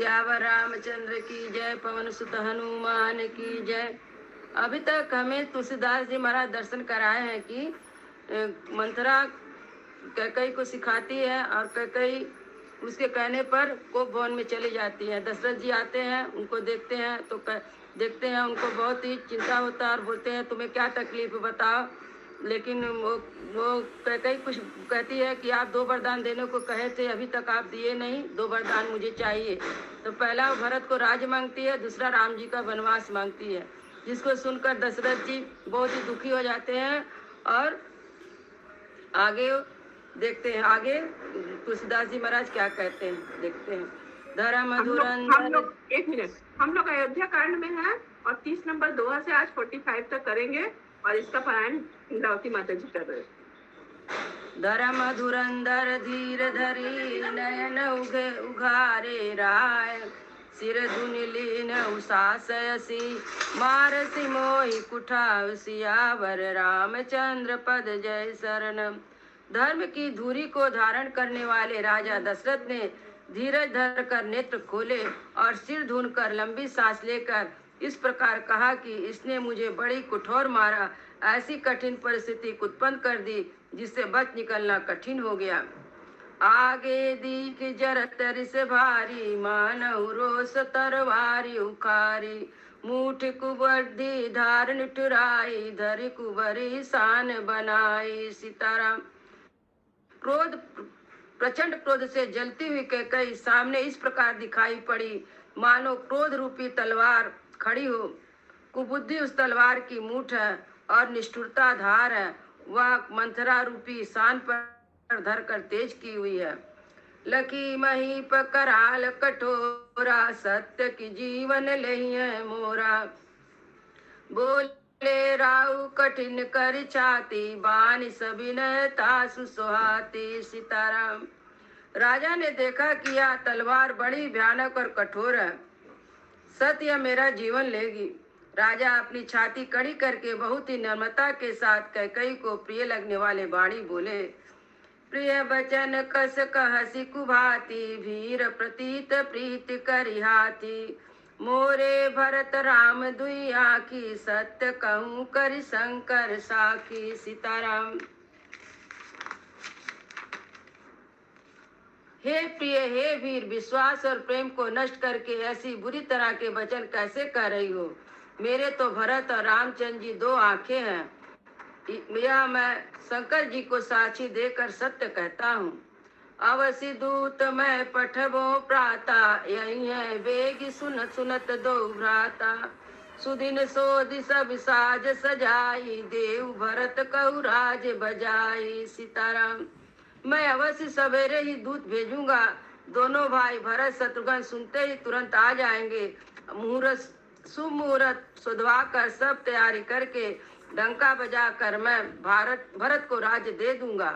सियावर रामचंद्र की जय, पवन सुत हनुमान की जय। अभी तक हमें तुलसीदास जी महाराज दर्शन कराए हैं कि मंथरा कैकई को सिखाती है और कैकई उसके कहने पर कोप भवन में चली जाती है। दशरथ जी आते हैं, उनको देखते हैं तो देखते हैं उनको बहुत ही चिंता होता है और बोलते हैं तुम्हें क्या तकलीफ बताओ। लेकिन वो कैकई कुछ कहती है कि आप 2 वरदान देने को कहे थे, अभी तक आप दिए नहीं, 2 वरदान मुझे चाहिए। तो पहला वो भरत को राज मांगती है, दूसरा राम जी का वनवास मांगती है, जिसको सुनकर दशरथ जी बहुत ही दुखी हो जाते हैं। और आगे देखते हैं, आगे तुलसीदास जी महाराज क्या कहते हैं, देखते हैं। धर्म धुरंधर। एक मिनट, हम लोग अयोध्या कांड में हैं और 30 नंबर दोहा से आज 45 तक करेंगे और इसका पारायण इंद्रावती माता जी कर रहे हैं। धर्म धुरंधर धीर धरी नयन उघारे राय, सिर धुनि लीन उसासयसी मारसी मोहि कुठाव, सियावर रामचंद्र पद जय शरणम। धर्म की धुरी को धारण करने वाले राजा दशरथ ने धीरज धर कर नेत्र खोले और सिर धुन कर लंबी सांस लेकर इस प्रकार कहा कि इसने मुझे बड़ी कठोर मारा, ऐसी कठिन परिस्थिति उत्पन्न कर दी जिससे बच निकलना कठिन हो गया। आगे दीख जरत रिस भारी, मानहु रोष तरवारी उखारी, मूठ कुबड्डी धारण टुराई, धरि कुबरी शान बनाई। सीताराम। क्रोध, प्रचंड क्रोध से जलती हुई कैकई सामने इस प्रकार दिखाई पड़ी, मानो क्रोध रूपी तलवार खड़ी हो। कुबुद्धि उस तलवार की मूठ है और निष्ठुरता धार है, वह मंथरा रूपी शान पर धर कर तेज की हुई है। लकी महीप कराल कठोरा, सत्य की जीवन लही है मोरा। बोले राउ कठिन कर छाती, बानी सबिनय तासु सुहाती। सीताराम। राजा ने देखा कि यह तलवार बड़ी भयानक और कठोर है, सत्य मेरा जीवन लेगी। राजा अपनी छाती कड़ी करके बहुत ही नम्रता के साथ कैकई को प्रिय लगने वाले वाणी बोले। प्रिय बचन कस कहसी कुभाती, भीर प्रतीत प्रीति करिहाती। मोरे भरत राम दुई आखी, सत्य कहूँ करि शंकर साखी। सीताराम। हे प्रिय, हे वीर, विश्वास और प्रेम को नष्ट करके ऐसी बुरी तरह के वचन कैसे कह रही हो। मेरे तो भरत और रामचंद्र जी 2 आंखें हैं, यह मैं शंकर जी को साक्षी देकर सत्य कहता हूँ। अवसि दूत मैं पठबो प्राता, यही है वेग सुनत सुनत दो भ्राता। सुदिन सोधि सब साज सजाई, देव भरत कहु राज बजाई। सीताराम। मैं अवश्य सवेरे ही दूत भेजूंगा, दोनों भाई भरत शत्रुघ्न सुनते ही तुरंत आ जाएंगे। मुहूर्त सुमुहूर्त सुधवा कर सब तैयारी करके डंका बजा कर मैं भरत को राज दे दूंगा।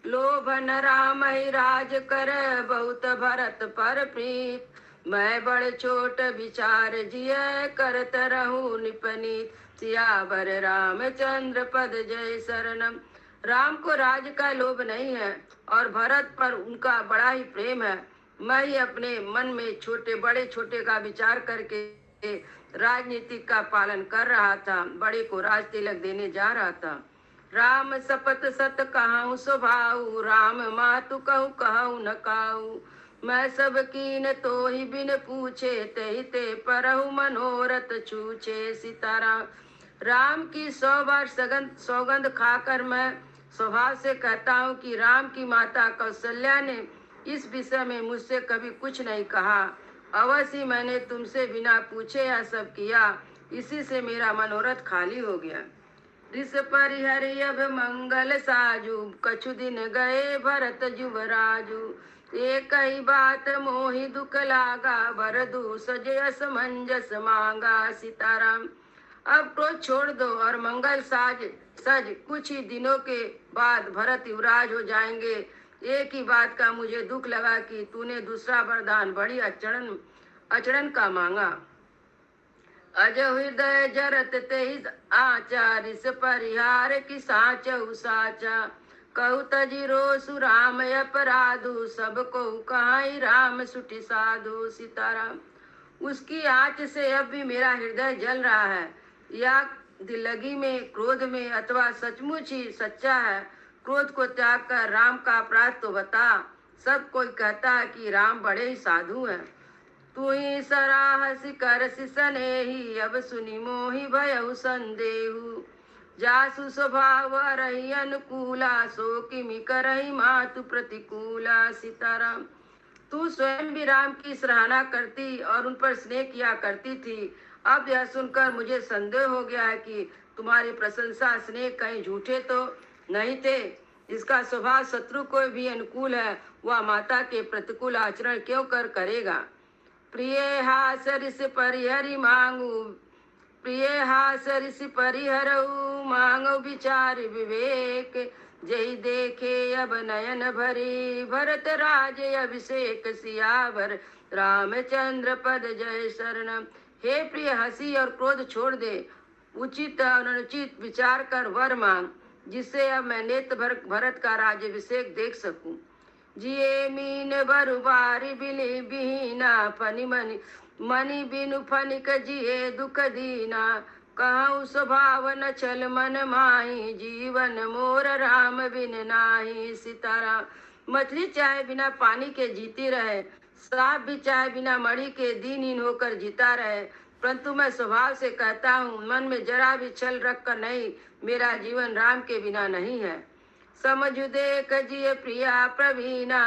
लोभन राम ही राज कर, बहुत भरत पर प्रीत। मैं बड़ छोट विचार जिय, करत रहूं निपनीत। सियावर रामचंद्र पद जय शरणम। राम को राज का लोभ नहीं है और भरत पर उनका बड़ा ही प्रेम है। मैं ही अपने मन में छोटे बड़े छोटे का विचार करके राजनीति का पालन कर रहा था, बड़े को राज तिलक देने जा रहा था। राम सपत सत कहूँ स्वभाव, राम मातु कहूँ कहूँ न काऊ। मैं सब कीन तो ही बिन पूछे, ते ते परहु मनोरथ छूछे। सीताराम। राम की 100 बार सौगंध खाकर मैं स्वभाव से कहता हूँ कि राम की माता कौशल्या ने इस विषय में मुझसे कभी कुछ नहीं कहा। अवश्य मैंने तुमसे बिना पूछे यह सब किया, इसी से मेरा मनोरथ खाली हो गया। ऋष परिहरि अब मंगल साजू, कछु दिन गए भरत जुवराजू। एक ही बात मोहि दुख लागा, भरदू सजे असमंजस मांगा। सीताराम। अब क्रोध छोड़ दो और मंगल सज कुछ ही दिनों के बाद भरत युवराज हो जाएंगे। एक ही बात का मुझे दुख लगा कि तूने दूसरा वरदान बड़ी अचड़न का मांगा। अज हृदय जरत तेज आचार, इस परिहार की साचहु साचा। कहु तजी रोसु राम अपराधु, सबको कहाई राम सुठी साधु। सीताराम। उसकी आँच से अब भी मेरा हृदय जल रहा है, या दिलगी में, क्रोध में, अथवा सचमुच ही सच्चा है। क्रोध को त्याग कर राम का अपराध तो बता। सब कोई कहता है कि राम बड़े ही साधु हैं। तू ही सराहस कर सनेही, अब सुनी मोहि भयउ संदेहु। जासु स्वभाव रही अनुकूला, सो किमि करही मातु प्रतिकूला। सीताराम। तू स्वयं भी राम की सराहना करती और उन पर स्नेह किया करती थी। अब यह सुनकर मुझे संदेह हो गया है कि तुम्हारी प्रशंसा स्नेह कहीं झूठे तो नहीं थे। इसका स्वभाव शत्रु को भी अनुकूल है, वह माता के प्रतिकूल आचरण क्यों करेगा। प्रिय हास ऋषि परिहरि मांगू, प्रिय हास ऋषि परिहरऊ मांगो विचार विवेक। जय देखे अब नयन भरी, भरत राज अभिषेक सियावर रामचंद्र पद जय शरणम। हे प्रिय, हंसी और क्रोध छोड़ दे, उचित और अनुचित विचार कर वर मांग, जिससे अब मैं नेत्र भरत का राज्यभिषेक देख सकूं। जिये मीन बरु बारी बिली बिहीना, फनी मनी मनी बिनु फनिक जिये दुख दीना। कहूँ स्वभाव न चल मन माही, जीवन मोर राम बिन नाही। सीताराम। मछली चाहे बिना पानी के जीती रहे, सांप भी चाहे बिना मणि के दीनहीन होकर जीता रहे, परंतु मैं स्वभाव से कहता हूँ, मन में जरा भी छल रख कर नहीं, मेरा जीवन राम के बिना नहीं है। समझु देख जिय प्रिया प्रवीणा,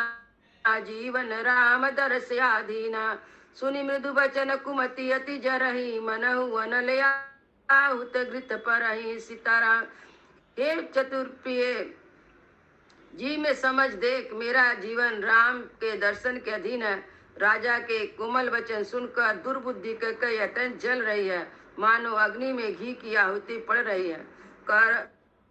जीवन राम दरस आधीना। सुनि मृदु बचन कुमति अति जरही, मनहु अनलया आहुत घृत परही। सीताराम। हे चतुर प्रिय जी, में समझ देख, मेरा जीवन राम के दर्शन के अधीन है। राजा के कोमल वचन सुनकर दुर्बुद्धि कई अत्यंत जल रही है, मानो अग्नि में घी की आहुति पड़ रही है।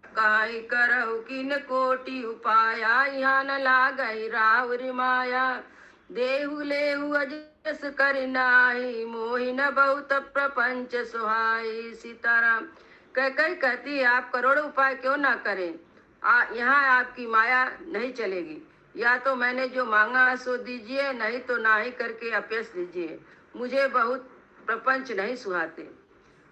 कहीं करहु किन कोटि उपाया, यहाँ न लागई राउर माया। देहु लेहु अजस कर नाही, मोहि न बहुत प्रपंच सुहाई। सीताराम। कई कहती है, आप करोड़ों उपाय क्यों ना करें, यहाँ आपकी माया नहीं चलेगी। या तो मैंने जो मांगा सो दीजिए, नहीं तो ना ही करके अपयश दीजिए। मुझे बहुत प्रपंच नहीं सुहाते।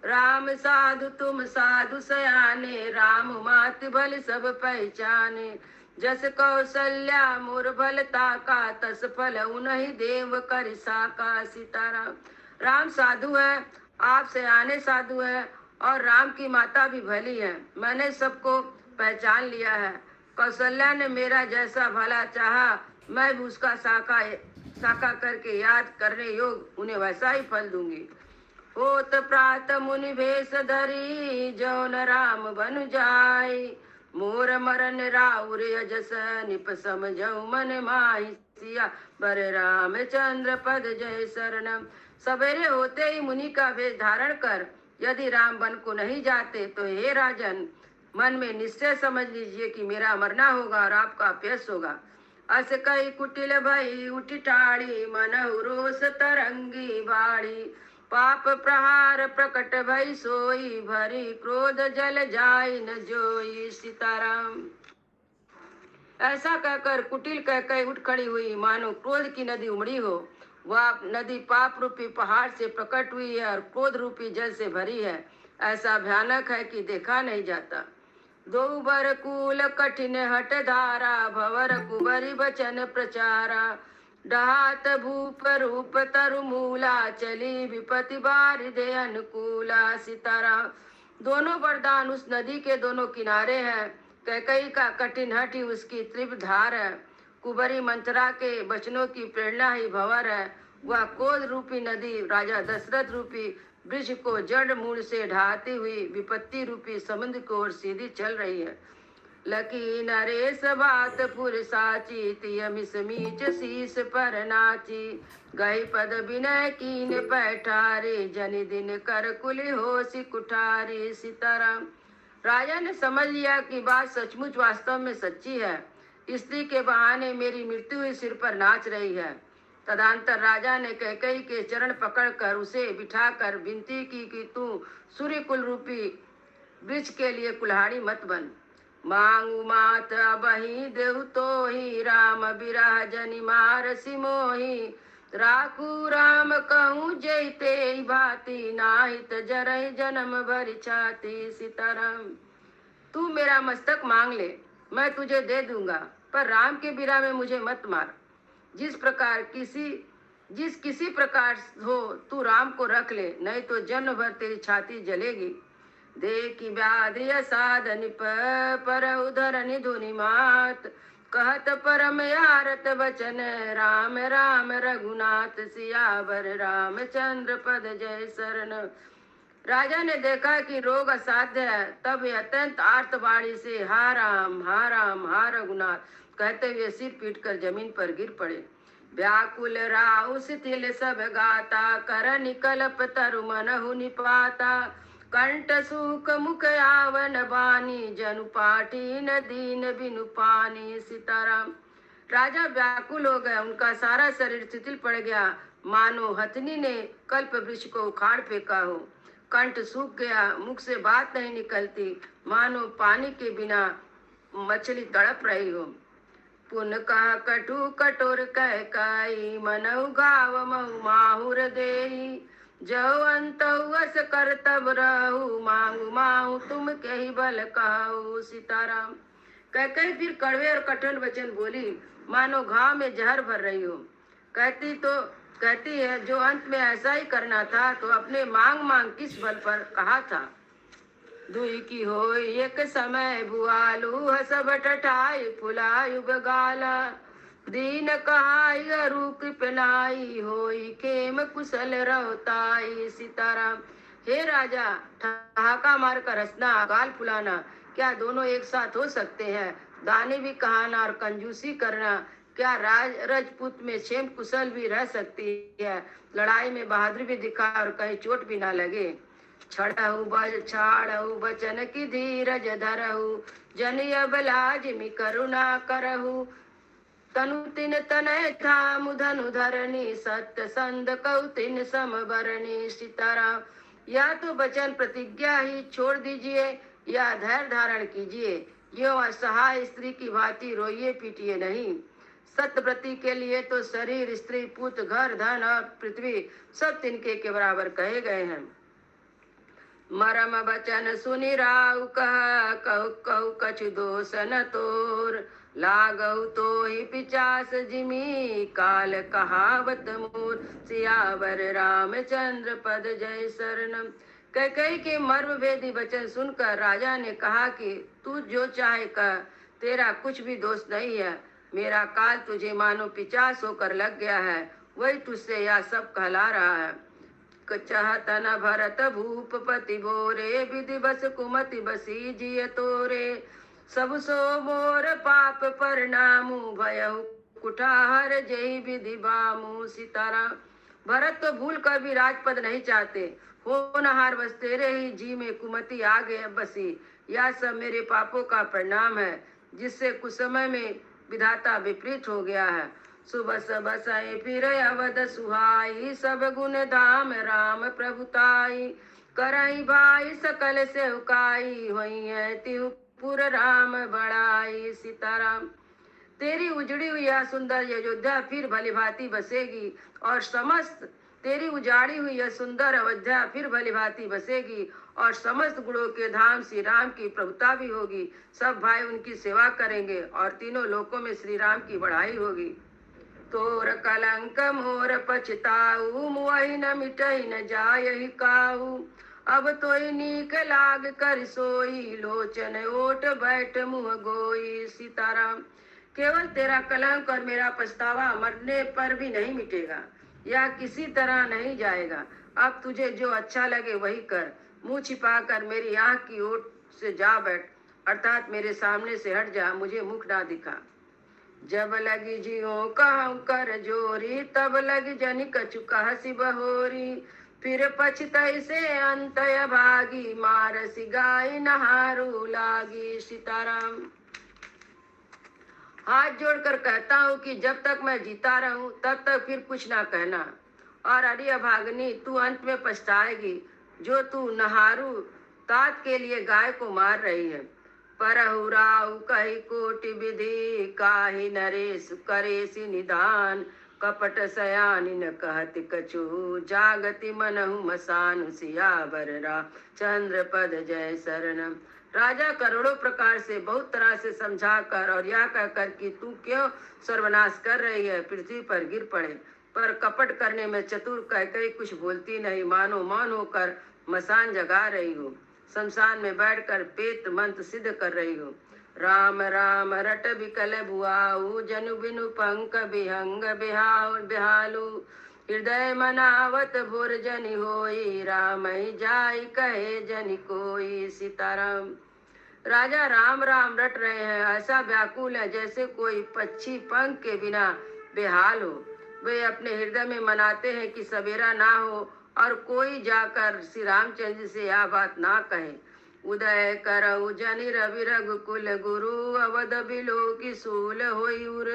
राम साधु तुम साधु सयाने, राम मात भल सब पहचाने। जस कौशल्या मोर भलता का, तस फल उन्हीं देव कर साका। सीताराम। राम साधु है, आप सयाने साधु है, और राम की माता भी भली है। मैंने सबको पहचान लिया है। कौशल्या ने मेरा जैसा भला चाहा, मैं भी उसका साका करके याद करने योग उन्हें वैसा ही फल दूंगी। होत प्रात मुनि भेष धरी, जौन राम बन जाय। मोर मरन राउर अजस, निप समझऊ मन माही। सिया बर रामचंद्र पद जय शरणम। सवेरे होते ही मुनि का वेश धारण कर यदि राम वन को नहीं जाते, तो हे राजन, मन में निश्चय समझ लीजिए कि मेरा मरना होगा और आपका अपयश होगा। अस कई कुटिल भई उठी टाड़ी, मनहु रोष तरंगी बाड़ी। पाप प्रहार प्रकट भई सोई, भरी क्रोध जल जाय न जोई। सीताराम। ऐसा कहकर कुटिल कह उठ खड़ी हुई, मानो क्रोध की नदी उमड़ी हो। वह नदी पाप रूपी पहाड़ से प्रकट हुई है और क्रोध रूपी जल से भरी है। ऐसा भयानक है कि देखा नहीं जाता। दो बर कूल कठिन हट धारा, भवर कुबरी बचन प्रचारा। डहात भूप रूप तरु मूला, चली विपति बारि दे अनुकूला। सीताराम। दोनों वरदान उस नदी के दोनों किनारे हैं। कैकई का कठिन हट ही उसकी तीव्र धार है। कुबरी मंथरा के वचनों की प्रेरणा ही भंवर है। वह क्रोध रूपी नदी राजा दशरथ रूपी वृक्ष को जड़ मूल से ढाती हुई विपत्ति रूपी समुद्र की ओर सीधी चल रही है। लकी नरेश बात पुर साची, तियमिस मीच शीस पर नाची। गई पद विनय कीन पैठारे, जनि दिन कर कुल होसी कुठारी। सीताराम। राजा ने समझ लिया कि बात सचमुच वास्तव में सच्ची है। स्त्री के बहाने मेरी मृत्यु हुई सिर पर नाच रही है। तदंतर राजा ने कैकई के चरण पकड़कर उसे बिठाकर विनती की कि तू सूर्य कुल रूपी वृक्ष के लिए कुल्हाड़ी मत बन। मांगू मात बही देव तो ही, राम बिरह जनि मारसी मोही। राखू राम कहूँ जैते भांति, नाहित जरहि जन्म भरि छाति। सीताराम। तू मेरा मस्तक मांग ले, मैं तुझे दे दूंगा, पर राम के बिना में मुझे मत मार। जिस किसी प्रकार हो तू राम को रख ले, नहीं तो जन्म भर तेरी छाती जलेगी। देखी व्याधि असाध निप, पर उधर निधुनि मात। कहत परम यारत बचन, राम राम रघुनाथ। सियावर रामचंद्र पद जय शरण। राजा ने देखा कि रोग असाध्य है, तब वे अत्यंत आर्तवाणी से हा राम हा रघुनाथ कहते हुए सिर पीटकर जमीन पर गिर पड़े। व्याकुल राहु शिथिल सब गाता, कर निकलप तरु मनहु निपाता। कंठ सूख मुख आवन बानी, जनु पाठी न दीन बिनु पानी। सीताराम। राजा व्याकुल हो गए, उनका सारा शरीर शिथिल पड़ गया, मानो हथनी ने कल्प वृक्ष को उखाड़ फेंका हो। कंठ सूख गया, मुख से बात नहीं निकलती, मानो पानी के बिना मछली तड़प रही हो। पुन कहा कटु कटोर कह काई, मनऊ गाव महु माहुर देई। जो अंत वस कर तब रहू, मांगू माहू तुम कही बल कहू। सीताराम। कह फिर कड़वे और कठोर वचन बोली, मानो घाव में जहर भर रही हो। कहती है, जो अंत में ऐसा ही करना था तो अपने मांग किस बल पर कहा था। दुई की हो एक समय बुआलू, हस बटठाई फुलायु बगाला। दीन कहाई अरु कृपनाई, होई खेम कुशल रहताई। सीताराम। हे राजा, ठहाका मार कर हंसना, गाल फुलाना, क्या दोनों एक साथ हो सकते हैं? दानी भी कहाना और कंजूसी करना, क्या राजपूत में क्षेम कुशल भी रह सकती है? लड़ाई में बहादुरी भी दिखा और कहीं चोट भी ना लगे। छाड़हु बचन की धीरज धरहु, जन अब लाजिमि करुणा करहु। तनु तिन तनय थामु धनु धरणी, सत्य संद कौतिन समबरणी। सीताराम। या तो वचन प्रतिज्ञा ही छोड़ दीजिए या धैर्य धारण कीजिए, यो असहाय स्त्री की भांति रोइए पीटिए नहीं। सत्यव्रती के लिए तो शरीर, स्त्री, पुत्र, घर, धन और पृथ्वी सब तिनके के बराबर कहे गए हैं। मरम बचन सुनि राउ कह, कहु कहु कछु दोष न तोर। लागहु तो ही पिचास जिमी, काल कहावत मोर। सियावर रामचंद्र पद जय शरणम। कैकेयी के मर्म भेदी वचन सुनकर राजा ने कहा कि तू जो चाहे कह, तेरा कुछ भी दोष नहीं है। मेरा काल तुझे मानो पिचास होकर लग गया है, वही तुझसे यह सब कहला रहा है। चाहतन भरत भूपति बोरे, विधि बस कुमति बसी जिय तोरे। सब सो मोर पाप परिणामु, भयहु कुठार जय विधि बामु। सीताराम। भरत तो भूल कर भी राजपद नहीं चाहते, होनहार बस तेरे ही जी में कुमति आ गए बसी। यह सब मेरे पापों का परिणाम है, जिससे कुछ समय में विधाता विपरीत हो गया है। सुबस बसई फिर अवध सुहाई, सब गुण धाम राम प्रभुताई। करई भाई सकल सेवकाई, होई है तिहु पुर राम बड़ाई। सीताराम। तेरी उजड़ी हुई यह सुंदर अयोध्या फिर भली भांति बसेगी, और समस्त तेरी उजाड़ी हुई यह सुंदर अयोध्या फिर भली भांति बसेगी, और समस्त गुणों के धाम श्री राम की प्रभुता भी होगी। सब भाई उनकी सेवा करेंगे और तीनों लोकों में श्री राम की बढ़ाई होगी। तोर कलंक मोर पछताऊ, मुहि न मिटहि न जायहि काऊ। अब तोई नीक लाग कर सोई, लोचन ओट बैठ मुँह गोई। सीताराम। केवल तेरा कलंक और मेरा पछतावा मरने पर भी नहीं मिटेगा, या किसी तरह नहीं जाएगा। अब तुझे जो अच्छा लगे वही कर। मुंह छिपाकर मेरी आंख की ओट से जा बैठ, अर्थात मेरे सामने से हट जा, मुझे मुख ना दिखा। जब लगी जियो कहूँ कर जोरी, तब लगी जनि कछु कहसी बहोरी। फिर पछतई से अंतय भागी, मारसी गाय नहारू लागी। सीताराम। हाथ जोड़कर कहता हूँ कि जब तक मैं जीता रहूं तब तक फिर कुछ ना कहना, और अरे अभागनी, तू अंत में पछताएगी, जो तू नहारू तात के लिए गाय को मार रही है। परहु राउ कही कोटि विधि काहि नरेश करेसि निदान कपट सयानी न कहत कछु जागति मनहु मसान सियावर चंद्र पद जय शरणम। राजा करोड़ों प्रकार से बहुत तरह से समझा कर और यह कहकर कि तू क्यों सर्वनाश कर रही है पृथ्वी पर गिर पड़े, पर कपट करने में चतुर कैकेयी कुछ बोलती नहीं, मानो मौन होकर मसान जगा रही हो, शमशान में बैठकर पेत मंत्र सिद्ध कर रही हो। राम राम रट बिकल बुआऊ जनु बिनु पंक बिहंग बिहालू हृदय मनावत भोर जनि होई राम जाई कहे जनि कोई। सीताराम। राजा राम राम रट रहे हैं, ऐसा व्याकुल है जैसे कोई पक्षी पंख के बिना बेहाल हो। वे अपने हृदय में मनाते हैं कि सवेरा ना हो और कोई जाकर श्री रामचंद्र से यह बात ना कहे। उदय करऊ जनि रवि रघुकुल गुरु अवध बिलो की सूल होई उर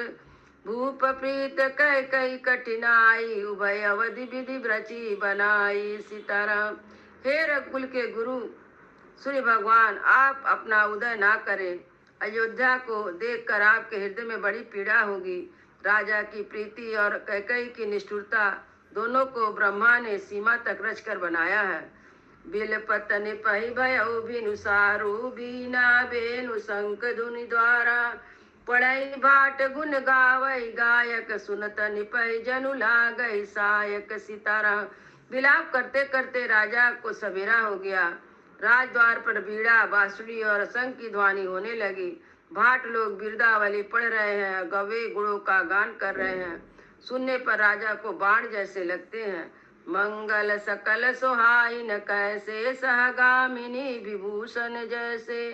भूप प्रीत कह कई कठिनाई उभय अवधि विधि ब्रची बनाई। सीताराम। हे रघुकुल के गुरु सूर्य भगवान, आप अपना उदय ना करें, अयोध्या को देखकर आपके हृदय में बड़ी पीड़ा होगी। राजा की प्रीति और कैकेयी की निष्ठुरता दोनों को ब्रह्मा ने सीमा तक रच कर बनाया है। बिल पतन पही भयउ बिनु सारू बीना बेनु शंख धुनि द्वारा पढ़ई भाट गुण गावई गायक सुनत निपहि जनु लागई सायक। सीताराम। विलाप करते करते राजा को सवेरा हो गया। राजद्वार पर बीड़ा बांसुरी और शंख की ध्वनि होने लगी। भाट लोग बिरदावली पढ़ रहे हैं, गवे गुणों का गान कर रहे हैं। सुनने पर राजा को बाण जैसे लगते हैं। मंगल सकल सोहाई न कैसे सहगामिनी विभूषण जैसे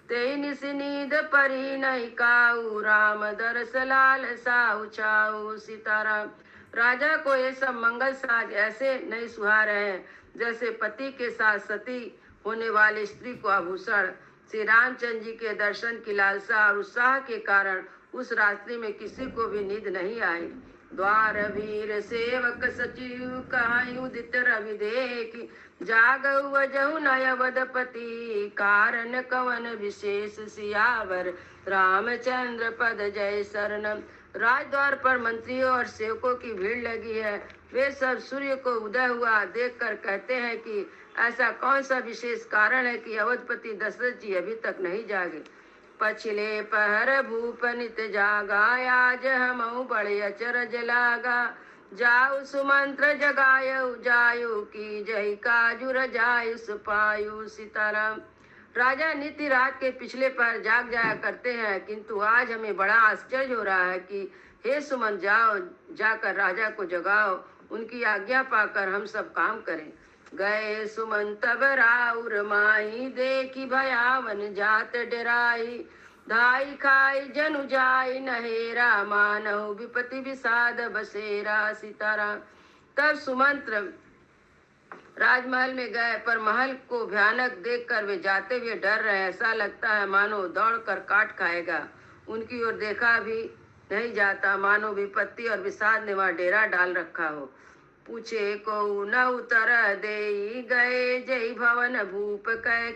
ते निसिनीद परी नहीं काऊ राम दरस लाल साऊ चाऊ। सीताराम। राजा को ये सब मंगल साज ऐसे नहीं सुहा रहे हैं जैसे पति के साथ सती होने वाली स्त्री को आभूषण। श्री रामचंद्र जी के दर्शन की लालसा और उत्साह के कारण उस रात्रि में किसी को भी नींद नहीं आई। द्वार वीर सेवक सचिव कहाई उदित रवि देखी जागऊ वजहु नय वदपति कारण कवन विशेष सियावर रामचंद्र पद जय शरणम। राजद्वार पर मंत्रियों और सेवकों की भीड़ लगी है। वे सब सूर्य को उदय हुआ देखकर कहते हैं कि ऐसा कौन सा विशेष कारण है कि अवधपति दशरथ जी अभी तक नहीं जागे। पछिले पहर भूप नित जागा आज हमऊ बड़े अचरज लागा जाऊ सुमंत्र जगायु जायु की जय काजुर जायु सुपायु। सीताराम। राजा नित्य रात के पिछले पहर जाग जाया करते हैं, किंतु आज हमें बड़ा आश्चर्य हो रहा है कि हे सुमंत जाओ, जाकर राजा को जगाओ, उनकी आज्ञा पाकर हम सब काम करें। गए सुमंत राउर माही देखी भयावन जात डराई धाई खाई जनु जाई नहेरा मानव विपति विषाद बसेरा। सीताराम। तब सुमंत्र राजमहल में गए, पर महल को भयानक देखकर वे जाते हुए डर रहे। ऐसा लगता है मानो दौड़कर काट खाएगा। उनकी ओर देखा भी नहीं जाता, मानो विपत्ति और विषाद ने वहाँ डेरा डाल रखा हो। पूछे को न उतर दे गए जय भवन भूप कह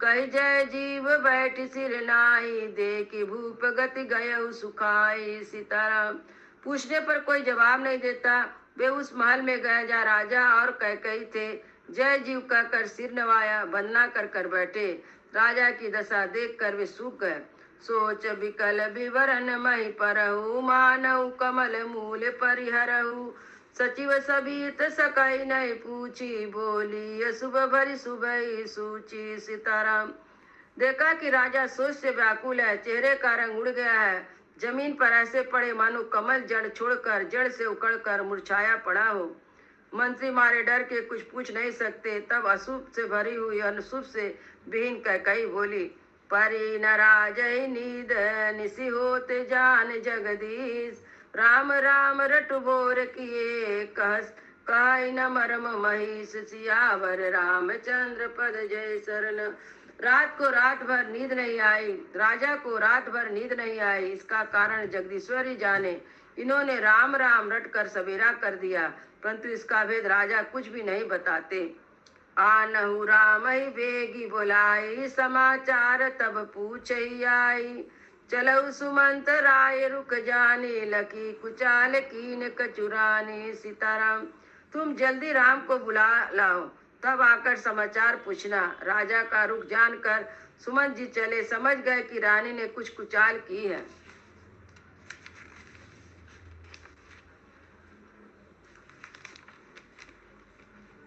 कही जय जीव बैठ सिर नाई देखी भूप गति गय सुखाई। सीताराम। पूछने पर कोई जवाब नहीं देता। वे उस महल में गए जहाँ राजा और कैकेयी थे। जय जीव कहकर सिर नवाया, वंदना कर कर बैठे। राजा की दशा देखकर वे सूख गए। सोच विकल विवरण मही परहु मानव कमल मूल परिहरहु सचिव सबित सकई नहीं पूछी बोली सुबह भरी सुबह सूची। सीताराम। देखा कि राजा सोच से व्याकुल है, चेहरे का रंग उड़ गया है, जमीन पर ऐसे पड़े मानो कमल जड़ छोड़कर जड़ से उकड़कर मुरझाया पड़ा हो। मंत्री मारे डर के कुछ पूछ नहीं सकते। तब अशुभ से भरी हुई अनुशुभ से विहीन कैकेयी बोली परी नाराज नींद निसी होते जान जगदीश राम राम रट बोर किए कह न मरम महिष सियावर रामचंद्र पद जय शरण। रात को रात भर नींद नहीं आई। राजा को रात भर नींद नहीं आई, इसका कारण जगदीश्वर ही जाने। इन्होंने राम राम रट कर सवेरा कर दिया, परंतु इसका भेद राजा कुछ भी नहीं बताते। आनहु रामई बेगी बोलाई, समाचार तब पूछई आई। चलऊ सुमंत राय रुक जाने, लकी कुचाल कीन कचुराने। सीताराम, तुम जल्दी राम को बुला लाओ, तब आकर समाचार पूछना। राजा का रुख जानकर सुमंत जी चले, समझ गए कि रानी ने कुछ कुचाल की है।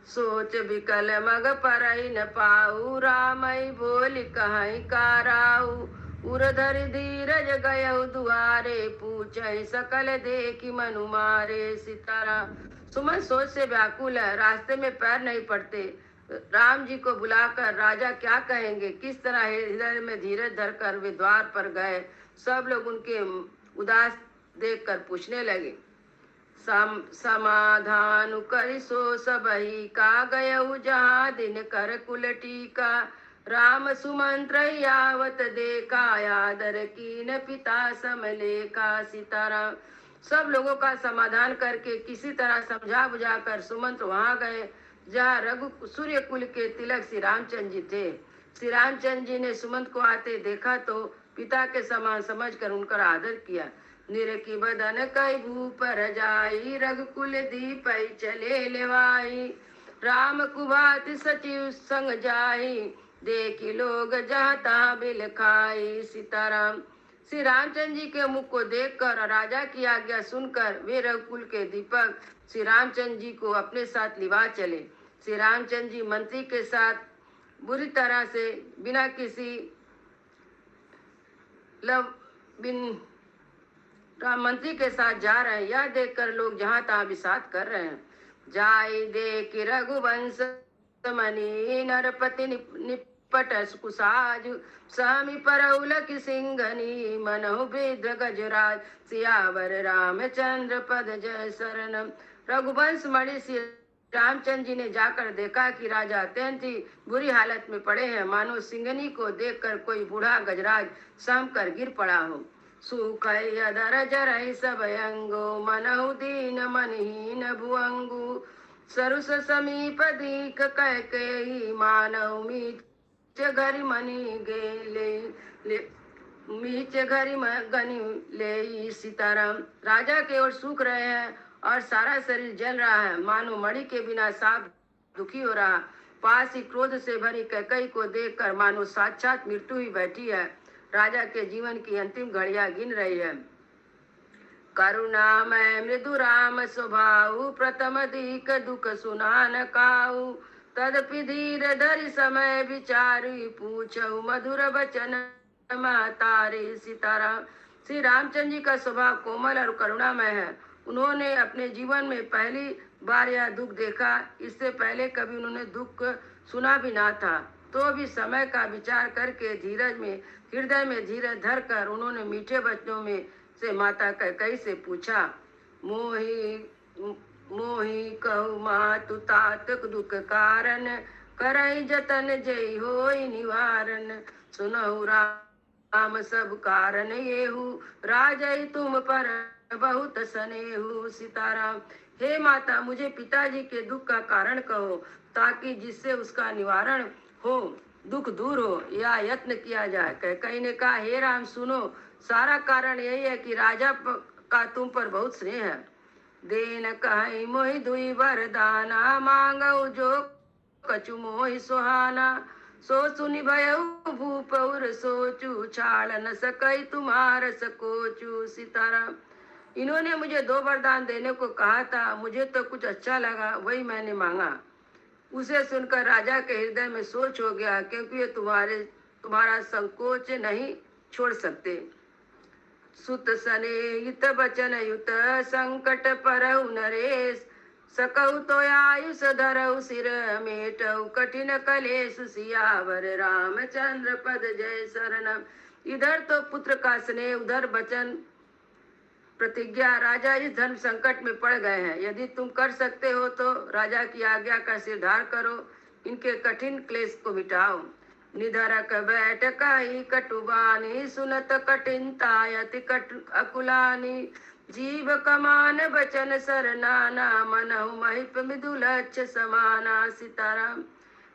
सोच विकल मग परई न पाऊ, रामई बोली कहीं काराऊ। उरधर धीरज गयऊ दुआरे, पूछई सकल देखी मनु मारे। सीताराम, सुमन सोच से व्याकुल है, रास्ते में पैर नहीं पड़ते। राम जी को बुलाकर राजा क्या कहेंगे, किस तरह हृदय में धीरज धरकर वे द्वार पर गए। सब लोग उनके उदास देखकर पूछने लगे। समाधान करि सो सबही, का गयऊ जहाँ दिन कर कुल टीका। राम सुमंत्र आवत देखा, आदर कीन पिता समलेखा। सीताराम, सब लोगों का समाधान करके किसी तरह समझा बुझाकर सुमंत्र वहां गए जहाँ रघु सूर्य कुल के तिलक श्री रामचंद्र जी थे। श्री रामचंद्र जी ने सुमंत को आते देखा तो पिता के समान समझकर उनका आदर किया। निरखी बदन कई भूप रजाई, रघुकुल दीप चले लेवाई। राम कुभात सचिव संग जाई, देखी लोग जहाँ तहाँ बिल खाई। सीताराम, श्री रामचंद्र जी के मुख को देखकर राजा की आज्ञा सुनकर वे रघुकुल के दीपक श्री रामचंद्र जी को अपने साथ लिवा चले। श्री रामचंद्र जी मंत्री के साथ बुरी तरह से बिना किसी मंत्री के साथ जा रहे हैं, यह देखकर लोग जहाँ तहाँ विषाद कर रहे हैं। जाय देख रघुवंश मणि, नरपति निपट कुसाज। स्वामी परौल की सिंघनी, मनहु वृद्ध गजराज। सियावर रामचंद्र पद जय शरणम। रघुवंश मणि श्री रामचंद्र जी ने जाकर देखा कि राजा अत्यंत ही बुरी हालत में पड़े हैं, मानो सिंघनी को देखकर कोई बूढ़ा गजराज सम कर गिर पड़ा हो। सुख अधर जरहि सब अंगो, मनहु दीन मनहीन भुअंगु। सरुस समीप दीक कह के, मानव मीच घरि मनि गेले, मीच घरि गनि ले। सीताराम, राजा के ओर सूख रहे हैं और सारा शरीर जल रहा है, मानो मणि के बिना सांप दुखी हो रहा। पास ही क्रोध से भरी कैकई को देखकर मानो साक्षात मृत्यु ही बैठी है। राजा के जीवन की अंतिम घड़ियां गिन रही है। करुणामय मृदु राम स्वभाव, प्रथम दीक दुख सुना न काऊ। तदपि धीर धरि समय विचारी, पूछऊ मधुर वचन महतारी। सीताराम, श्री रामचंद्र जी का स्वभाव कोमल और करुणामय है। उन्होंने अपने जीवन में पहली बार यह दुख देखा, इससे पहले कभी उन्होंने दुख सुना भी ना था। तो भी समय का विचार करके हृदय में धीरज धरकर उन्होंने मीठे वचनों में से माता कैकेयी से पूछा। मोहि मोहि कहु मातु तात दुख कारण, करई जतन जय होई निवारण। सुनहु राम सब कारण येहू, राजई तुम पर बहुत स्नेहु। सीताराम, हे माता, मुझे पिताजी के दुख का कारण कहो, ताकि जिससे उसका निवारण हो, दुख दूर हो, या यत्न किया जाए। कैकेयी ने कहा, हे राम सुनो, सारा कारण यही है कि राजा का तुम पर बहुत स्नेह है। देन कहि मोहि दुई वरदाना, मांगऊ जो कछु मोहि सुहाना। सो सुनि भयउ भूप उर सोचू, छाड़ न सकई तुम्हार सकोचू। सीताराम, इन्होंने मुझे 2 वरदान देने को कहा था, मुझे तो कुछ अच्छा लगा, वही मैंने मांगा। उसे सुनकर राजा के हृदय में सोच हो गया, क्योंकि ये तुम्हारा संकोच नहीं छोड़ सकते। सुत सनेहित बचन युत, संकट परहु नरेश। सकऊ तो आयुष धरऊ सिर, मेटऊ कठिन कलेश। सियावर रामचंद्र पद जय शरणम। इधर तो पुत्र का स्नेह, उधर वचन प्रतिज्ञा। राजा इस धर्म संकट में पड़ गए हैं, यदि तुम कर सकते हो तो राजा की आज्ञा का सिरधार करो, इनके कठिन क्लेश को मिटाओ। निधरक बैठ कही कटुबानी, सुनत कठिनतायति कटु अकुलानी। जीव कमान बचन सरनाना, मनहु महिप मृदु लक्ष्य समाना। सीताराम,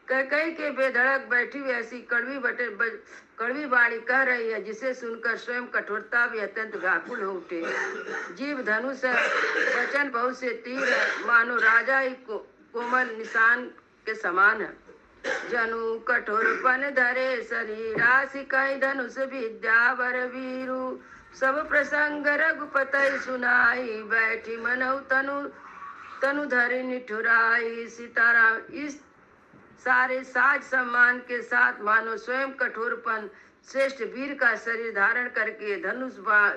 कैकई के बेधड़क बैठी हुई ऐसी कड़वी बाणी कह रही है, जिसे सुनकर स्वयं कठोरता भी अत्यंत व्याकुल हो उठे। जीव धनुष है, वचन बहुत से तीर है, मानो राजा ही कोमल निशान के समान है। जनु कठोरपन धरे शरीरा, सिकाई धनुष विद्या वर वीरु। सब प्रसंग रघुपति सुनाई, बैठी मनऊ तनु धरि निठुराई। सीताराम इस सारे साज सम्मान के साथ मानो स्वयं कठोरपन श्रेष्ठ वीर का शरीर धारण करके धनुष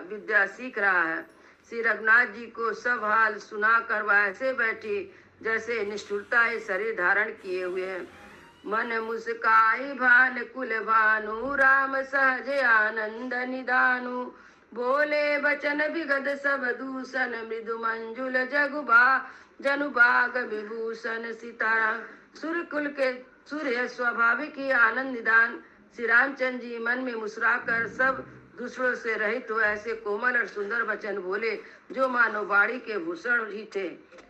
विद्या सीख रहा है। श्री रघुनाथ जी को सब हाल सुना कर वह ऐसे बैठी जैसे निष्ठुरता है शरीर धारण किए हुए हैं। मन मुस्काई भान कुल भानु, राम सहज आनंद निदानु। बोले बचन विगद सब दूषण, मृदु मंजुल जनु बाग विभूषण। सीताराम सूर्य के सूर्य स्वाभाविक ही आनंद निदान। श्री रामचंद्र जी मन में मुस्कुराकर सब दूसरों से रहित हो ऐसे कोमल और सुंदर वचन बोले, जो मानो बाड़ी के भूषण ही थे।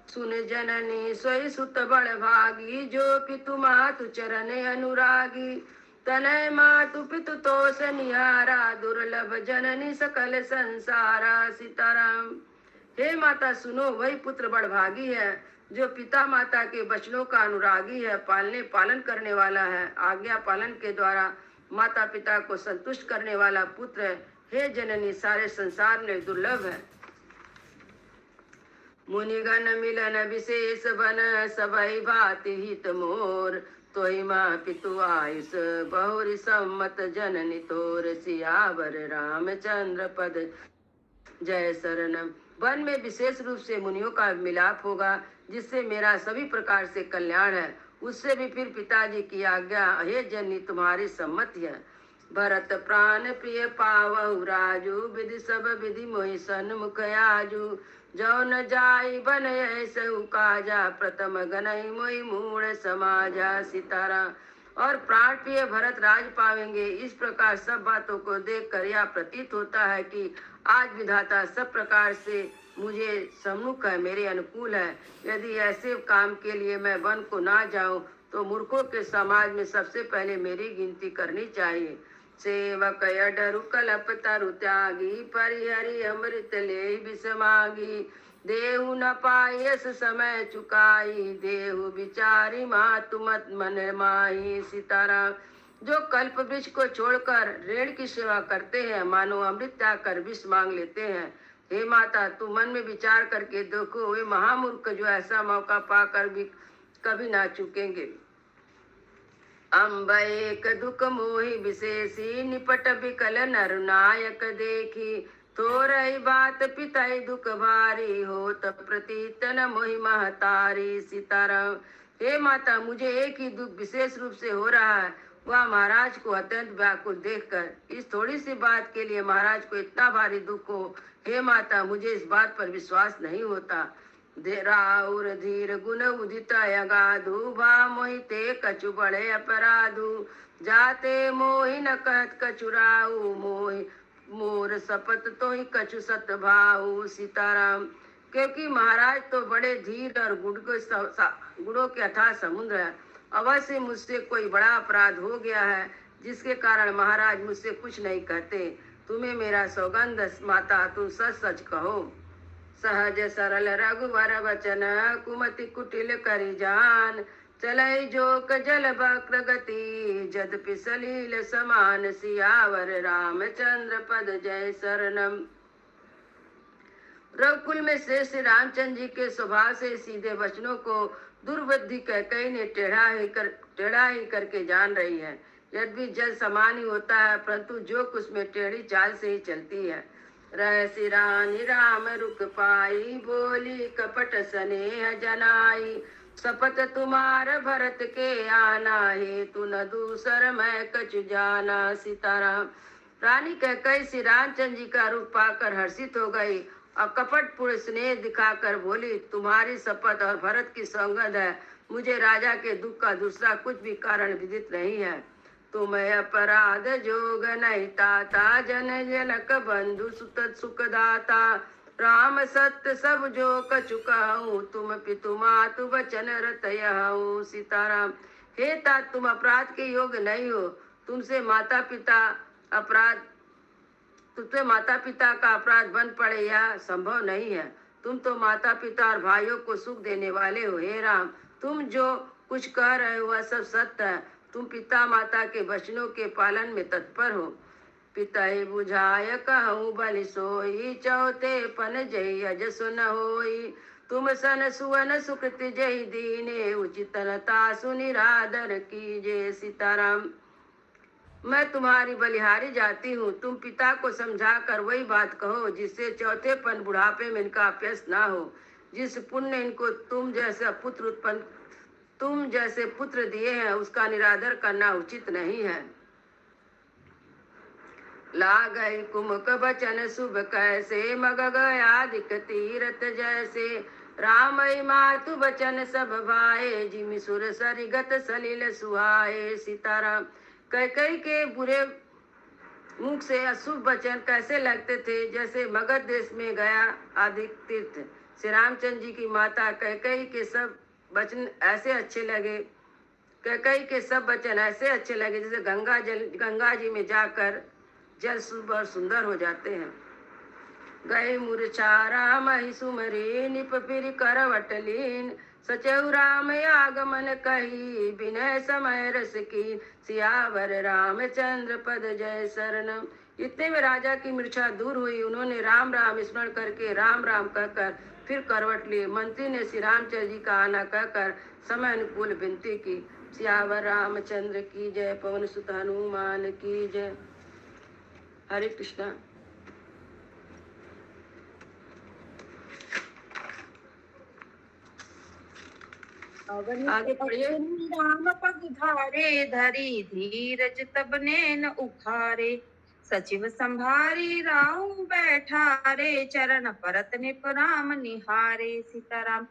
सुन जननी सोई सुत बड़ भागी, जो पितु मातु चरण अनुरागी। तनय मातु पितु तोष निहारा, दुर्लभ जननी सकल संसारा। सीताराम हे माता सुनो, वही पुत्र बड़भागी है जो पिता माता के वचनों का अनुरागी है, पालन करने वाला है। आज्ञा पालन के द्वारा माता पिता को संतुष्ट करने वाला पुत्र है। हे जननी सारे संसार में दुर्लभ है। मुनिगण मिलन विशेष बन, सबई भांति हित मोर। तोहि माँ पितु आयुष बहुरी सम्मत, जननी तोर। सियावर रामचंद्र पद जय शरणम। वन में विशेष रूप से मुनियों का मिलाप होगा, जिससे मेरा सभी प्रकार से कल्याण है। उससे भी फिर पिताजी की आज्ञा, हे जननी तुम्हारी सम्मति है। भरत प्राण प्रिय पावहु राजू, विधि सब विधि मोहि सन्मुख आजू। जो न जाई बन ऐसहु काजा, प्रथम गनई मोहि मूढ़ समाजा। सीताराम और प्राण प्रिय भरत राज पावेंगे। इस प्रकार सब बातों को देख कर यह प्रतीत होता है कि आज विधाता सब प्रकार से मुझे सम्मुख है, मेरे अनुकूल है। यदि ऐसे काम के लिए मैं वन को ना जाऊं तो मूर्खों के समाज में सबसे पहले मेरी गिनती करनी चाहिए। सेवक डरु कलप तरु त्यागी, परिहरि अमृत ले विषमागी। देहु न पायस समय चुकाई, देहु विचारी मातु मत मन माही। सीताराम जो कल्प वृक्ष को छोड़कर रेण की सेवा करते हैं, मानो अमृत त्याग कर विष मांग लेते हैं। हे माता, तू मन में विचार करके देखो, वे महामूर्ख जो ऐसा मौका पाकर भी कभी ना चुकेंगे। अम्ब एक दुख मोहि विशेषी, निपट बिकल नर नायक देखी। थोरही बात पिताई दुख भारी, होत प्रतीत न मोहि महतारी। सीताराम हे माता, मुझे एक ही दुख विशेष रूप से हो रहा है, वह महाराज को अत्यंत व्याकुल देखकर। इस थोड़ी सी बात के लिए महाराज को इतना भारी दुख हो। हे माता, मुझे इस बात पर विश्वास नहीं होता। राउर धीर गुण उदित अगाधु, भा मोहिते कछु बड़े अपराधु। जाते मोहि न कहत कछु राहु, मोहि मोर शपथ तो ही कछु सत भाऊ। सीताराम क्योंकि महाराज तो बड़े धीर और गुणों के अथाह समुद्र है। अवश्य मुझसे कोई बड़ा अपराध हो गया है, जिसके कारण महाराज मुझसे कुछ नहीं कहते। तुम्हें मेरा सौगंध माता, तुम सच सच कहो। सहज सरल रघुवर वचन, कुमति कुटिल करि जान। चलै जोक जल वक्र गति, जदपि सलील समान। सियावर रामचंद्र पद जय शरणम। रघुकुल में श्रेष्ठ रामचंद्र जी के स्वभाव से सीधे वचनों को दुर्बुद्धि कैकई ने टेढ़ा ही करके जान रही है। यद्यपि जल समान ही होता है, परंतु जो कुछ में टेढ़ी चाल से ही चलती है। रहसि रानी राम रुक पाई, बोली कपट स्नेह जनाई। शपथ तुम्हार भरत के आना, हे तू न दूसर मैं कछु जाना। सीताराम रानी कैकई श्री रामचंद्र जी का रूप पाकर हर्षित हो गई और कपटपूर्ण स्नेह दिखाकर बोली, तुम्हारी शपथ और भरत की सौगंध है, मुझे राजा के दुख का दूसरा कुछ भी कारण विदित नहीं है। तुम अपराध जोग नहीं ताता, जन जनक बंधु सुत सुखदाता। राम सत्य सब जो कछु कहूँ, तुम पितु मातु वचन रतयहूँ। सीताराम हे तात, तुम अपराध के योग्य नहीं हो। तुमसे माता पिता का अपराध बन पड़े, यह संभव नहीं है। तुम तो माता पिता और भाइयों को सुख देने वाले हो। हे राम, तुम जो कुछ कह रहे हो वह सब सत्य है। तुम पिता माता के वचनों के पालन में तत्पर हो। पितहि बुझाय कहूँ बलि सोई, चौथे पन जय अज सुन होई। तुम सन सुवन सुकृत जय दीने, उचितनता सुनिरादर कीजे। सीताराम। मैं तुम्हारी बलिहारी जाती हूँ। तुम पिता को समझा कर वही बात कहो जिससे चौथेपन बुढ़ापे में इनका अपयस ना हो। जिस पुण्य इनको तुम जैसे पुत्र दिए हैं उसका निरादर करना उचित नहीं है। लागई कुमुक बचन शुभ कैसे, मग गयाधिक तीरथ जैसे। रामई मातु बचन सब भाए, जिमि सुर सरिगत सलिल सुहाए। सीताराम। कैकई के बुरे मुख से अशुभ वचन कैसे लगते थे, जैसे मगध देश में गया आधिक तीर्थ। श्री रामचंद्र जी की माता कैकई के सब वचन ऐसे अच्छे लगे, कैकई के सब वचन ऐसे अच्छे लगे जैसे गंगा जी में जाकर जल शुभ और सुंदर हो जाते हैं। गए मूर्छा राम ही सुमरे, निप फिर करवट लीन। सचहु राम आगमन कही, बिनय समय रस की। सियावर रामचंद्र पद जय शरणम। इतने में राजा की मूर्छा दूर हुई। उन्होंने राम राम स्मरण करके राम राम कहकर फिर करवट ली। मंत्री ने श्री रामचंद्र जी का आना कहकर समय अनुकूल विनती की। सियावर रामचंद्र की जय, पवन सुत हनुमान की जय। हरे कृष्णा। आगे पढ़िए। राम पग धारे, धरी धीरज तब नैन उखारे। सचिव संभारी राहु बैठारे, चरण परत निप राम निहारे। सीताराम।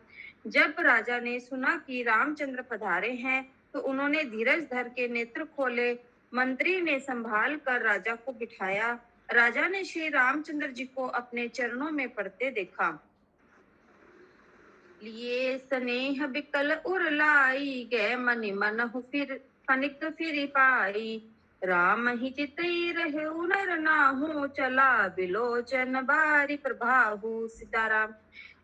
जब राजा ने सुना कि रामचंद्र पधारे हैं तो उन्होंने धीरज धर के नेत्र खोले। मंत्री ने संभाल कर राजा को बिठाया। राजा ने श्री रामचंद्र जी को अपने चरणों में पड़ते देखा। लिए स्नेह बिकल उरलाई, गए मनि मनहु फिर फनिक फिर पाई। राम ही चितई रहे नर नाहु, चला बिलोचन बारी प्रभाहु। सीताराम।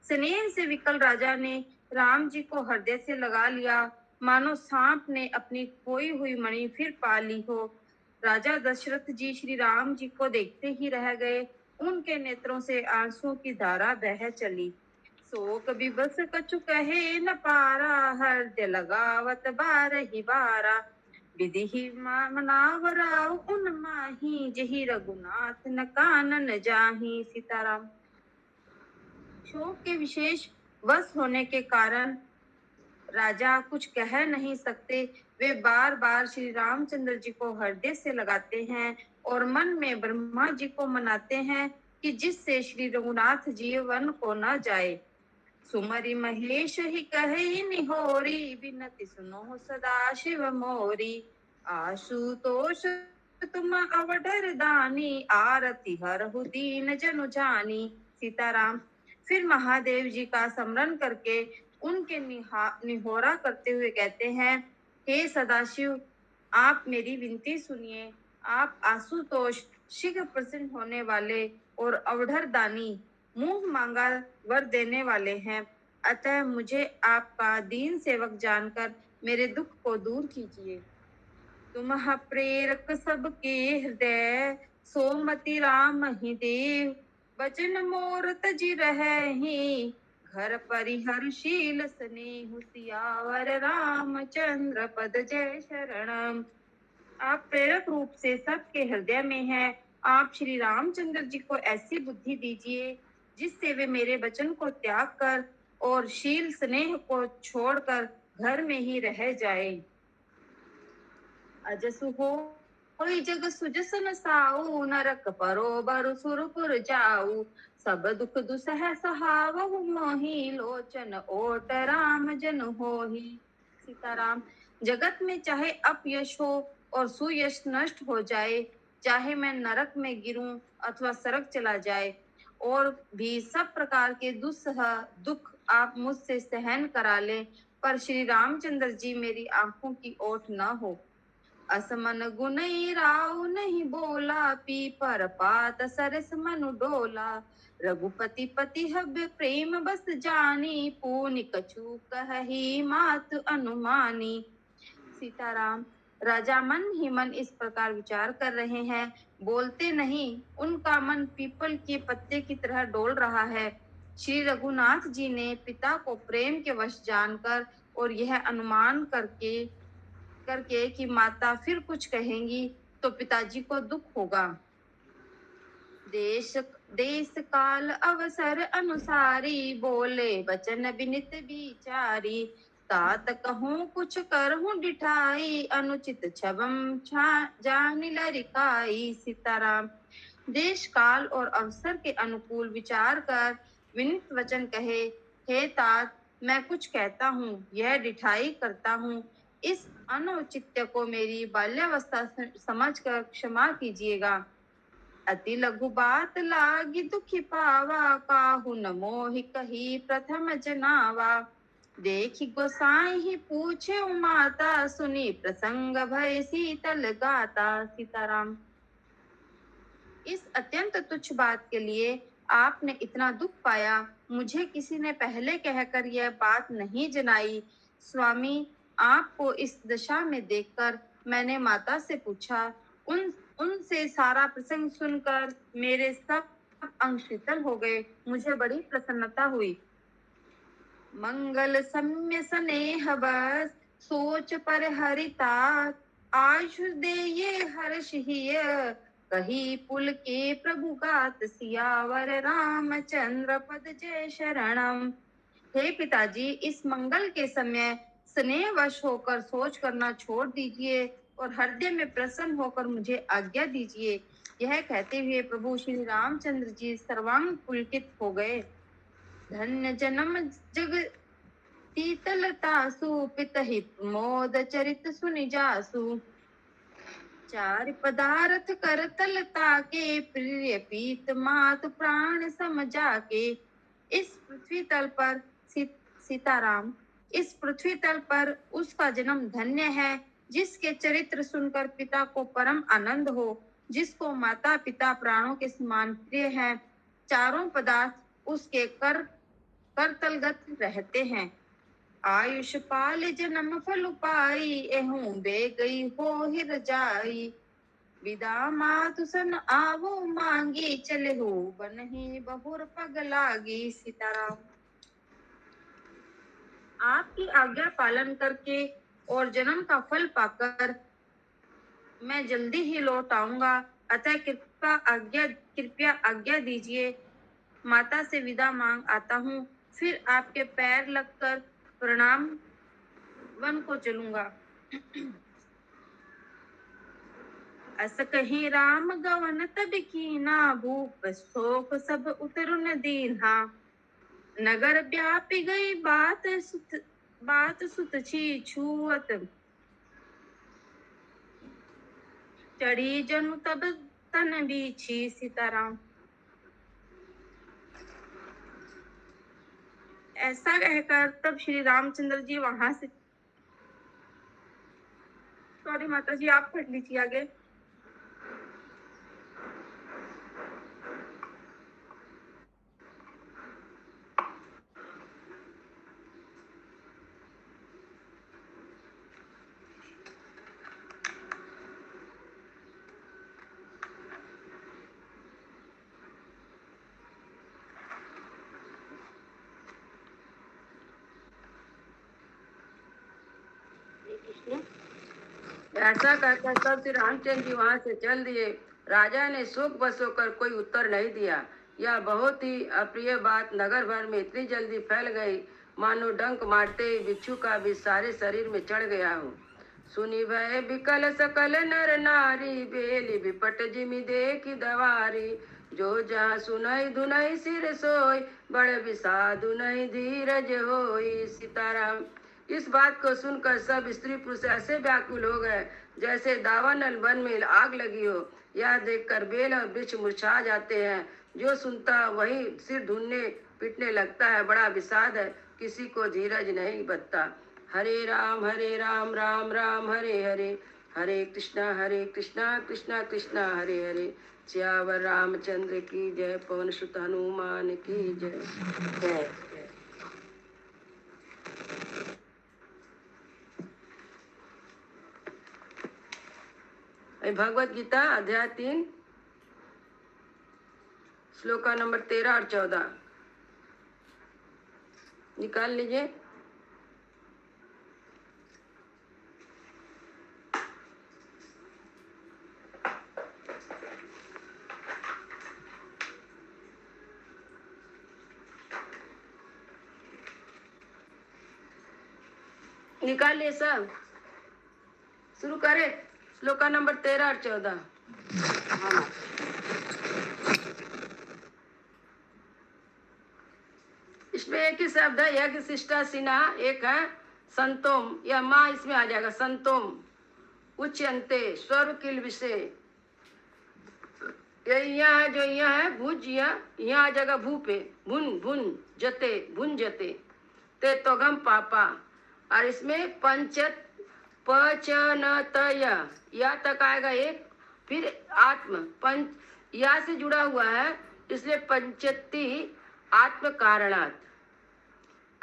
स्नेह से विकल राजा ने राम जी को हृदय से लगा लिया, मानो सांप ने अपनी खोई हुई मणि फिर पा ली हो। राजा दशरथ जी श्री राम जी को देखते ही रह गए। उनके नेत्रों से आंसुओं की धारा बह चली। शोक विवश कछु कहे न पारा, हृदय लगावत बारहि बारा। विधि मनावराव उन माही, जही रघुनाथ न कानन जाही। सीताराम। शोक के विशेष वश होने के कारण राजा कुछ कह नहीं सकते। वे बार बार श्री रामचंद्र जी को हृदय से लगाते हैं और मन में ब्रह्मा जी को मनाते हैं कि जिससे श्री रघुनाथ जी वन को न जाए। सुमरि महेश ही कहे निहोरी, बिनति सुनो सदा शिव मोरी। आशुतोष तुम अवडर दानी, आरती हरहु दीन जनु जानी। सीताराम। फिर महादेव जी का स्मरण करके उनके निहोरा करते हुए कहते हैं, हे सदाशिव, आप मेरी विनती सुनिए। आप आशुतोष, शीघ्र प्रसन्न होने वाले और अवधर दानी, मुंह मांगा वर देने वाले हैं। अतः मुझे आपका दीन सेवक जानकर मेरे दुख को दूर कीजिए। तुम प्रेरक सबके हृदय, सोमति राम ही देव। बचन मोर तजि रहहि, घर परिहरशील स्नेहु। सियावर रामचंद्र पद जय शरणम। आप प्रेरक रूप से सबके हृदय में हैं। आप श्री रामचंद्र जी को ऐसी बुद्धि दीजिए जिससे वे मेरे वचन को त्याग कर और शील स्नेह को छोड़कर घर में ही रह जाए। अजसु होई जग सुजसन साऊ, नरक परो बरु सुरपुर जाऊ। सब दुख दुसह सहावहु मोहि, लोचन ओट राम जन होहि। सीताराम। जगत में चाहे अपयश हो और सुयश नष्ट हो जाए, चाहे मैं नरक में गिरूं अथवा सरक चला जाए, और भी सब प्रकार के दुस्सह दुख आप मुझसे सहन करा लें, पर श्री रामचंद्र जी मेरी आंखों की ओट न हो। असमन गुनई राव नहीं बोला, पी पर पात सरस मनु डोला। रघुपति पति हब प्रेम बस जानी, पूनि कछु कहही मात अनुमानी। सीताराम। राजा मन ही मन इस प्रकार विचार कर रहे हैं, बोलते नहीं। उनका मन पीपल के पत्ते की तरह डोल रहा है। श्री रघुनाथ जी ने पिता को प्रेम के वश जानकर और यह अनुमान करके करके कि माता फिर कुछ कहेंगी तो पिताजी को दुख होगा। देश देश काल अवसर अनुसारी, बोले वचन विनित विचारी। तात कहूँ कुछ करहूँ डिठाई, अनुचित छबम जान लरिकाई। सीताराम। देश काल और अवसर के अनुकूल विचार कर विनित वचन कहे, हे तात, मैं कुछ कहता हूँ, यह डिठाई करता हूँ। इस अनुचित्य को मेरी बाल्यावस्था समझकर क्षमा कीजिएगा। अति लघु बात लागी दुखी पावा, काहू न मोहि कही प्रथम जनावा। देखी गोसाई ही पूछे माता, सुनी प्रसंग भय शीतल गाता। सीताराम। इस अत्यंत तुच्छ बात के लिए आपने इतना दुख पाया, मुझे किसी ने पहले कहकर यह बात नहीं जनाई। स्वामी, आपको इस दशा में देखकर मैंने माता से पूछा। उनसे सारा प्रसंग सुनकर मेरे सब अंग शीतल हो गए, मुझे बड़ी प्रसन्नता हुई। मंगल सम्य स्नेह बस, सोच पर हरिता। आयुष दे ये हर्ष हिय, कही पुल के प्रभु गात। सियावर रामचंद्र पद जय शरणम। हे पिताजी, इस मंगल के समय स्नेहवश होकर सोच करना छोड़ दीजिए और हृदय में प्रसन्न होकर मुझे आज्ञा दीजिए। यह कहते हुए प्रभु श्री रामचंद्र जी सर्वांग पुलकित हो गए। धन्य जन्म जग शीतलतासु, पितहि प्रमोद चरित सुनि जासु। चार पदार्थ कर तलता के, प्रिय पीत मात प्राण समझा के। इस पृथ्वी तल पर सीताराम, इस पृथ्वी तल पर उसका जन्म धन्य है, जिसके चरित्र सुनकर पिता को परम आनंद हो, जिसको माता पिता प्राणों के समान प्रिय है। चारों पदार्थ उसके करतलगत रहते हैं। आयुष पाल जन्म फल पाई, एहूं बे गई हो हिर जाई। विदा मातु सन आवो मांगी, चले हो बनहि बहुर पग लागी। सीताराम। आपकी आज्ञा पालन करके और जन्म का फल पाकर मैं जल्दी ही लौट आऊंगा, अतः कृपया आज्ञा दीजिए। माता से विदा मांग आता हूँ, फिर आपके पैर लगकर प्रणाम वन को चलूंगा। अस कहीं राम गवन तब कीना, भूप शोक सब उतरुन दीन्हा। नगर व्यापी गई बात सुत छी छुअत, चढ़ी जनु तब तन बीछी। सीताराम। ऐसा कहकर तब श्री रामचंद्र जी वहां से, सॉरी माता जी, आप पढ़ लीजिए आगे। ऐसा कहकर तब श्री रामचंद्र जी वहां से चल दिए। राजा ने शोक बस होकर कोई उत्तर नहीं दिया। यह बहुत ही अप्रिय बात नगर भर में इतनी जल्दी फैल गई, मानो डंक मारते ही बिच्छू का भी सारे शरीर में चढ़ गया हो। सुनी भय बिकल सकल नर नारी, बेली बिपट जिमि देखी दवारी। जो जहाँ सुनई धुनई सिर सोई, बड़ विषादु नहीं धीरज होई। सीताराम। इस बात को सुनकर सब स्त्री पुरुष ऐसे व्याकुल हो गए जैसे दावानल वन में आग लगी हो। यह देखकर बेल और वृक्ष मुरझा जाते हैं। जो सुनता वही सिर ढूंढने पीटने लगता है। बड़ा विषाद है, किसी को धीरज नहीं बचता। हरे राम राम राम हरे हरे, हरे कृष्णा कृष्णा कृष्णा हरे हरे। सियावर रामचंद्र की जय, पवन सुत हनुमान की जय। जय भगवत गीता अध्याय 3 श्लोका नंबर 13 और 14 निकाल लीजिए। निकाल लिए सब, शुरू करें। श्लोका नंबर 13 और 14। इसमें एक ही शब्द है, यज्ञ शिष्टा सिन्हा एक है, संतोम या माँ इसमें आ जाएगा। संतोम उच्यंते स्वर्व किल विषय, यहाँ है जो यहाँ है भुज, यहाँ आ जाएगा भू पे, भुन भुन जते ते तोगम पापा। और इसमें पंचत पचनतय या तक आएगा एक, फिर आत्म पंच या से जुड़ा हुआ है, इसलिए पंचती आत्म कारणात्।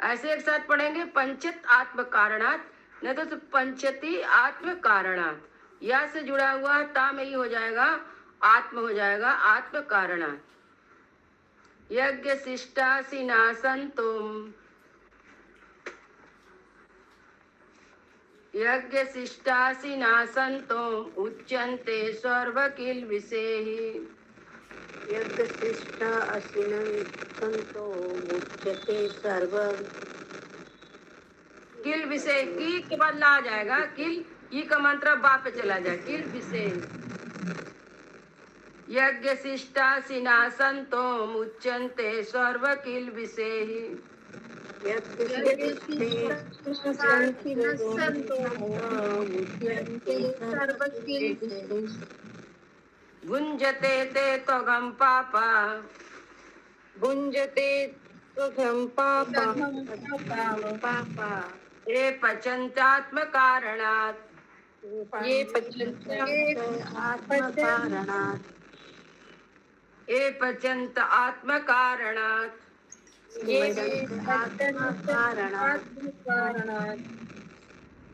ऐसे एक साथ पढ़ेंगे, पंचत आत्म कारणात्, नहीं तो पंचती आत्म कारणात्। या से जुड़ा हुआ ता में ही हो जाएगा, आत्म हो जाएगा आत्म कारणात्। यज्ञ शिष्टा सिना संतुम, यज्ञ शिष्टासिना संतो उच्यन्ते सर्व किल विषेहि। यज्ञ शिष्टा असिनं संतो उच्यते सर्व किल विषय, की के बाद ला आ जाएगा, किल ई का मंत्र बा पे चला जाए, किल विषय। यज्ञ शिष्टासिना संतो उच्यन्ते सर्व किल विषेहि। भुंजते ते त्वगं पापा, भुंजते त्वगं पापा ये पचन्त्यात्म कारणात्, ये पचन्त आत्मकारणात्, ये पचन्त आत्म कारणात्, ये आत्मकारणात्।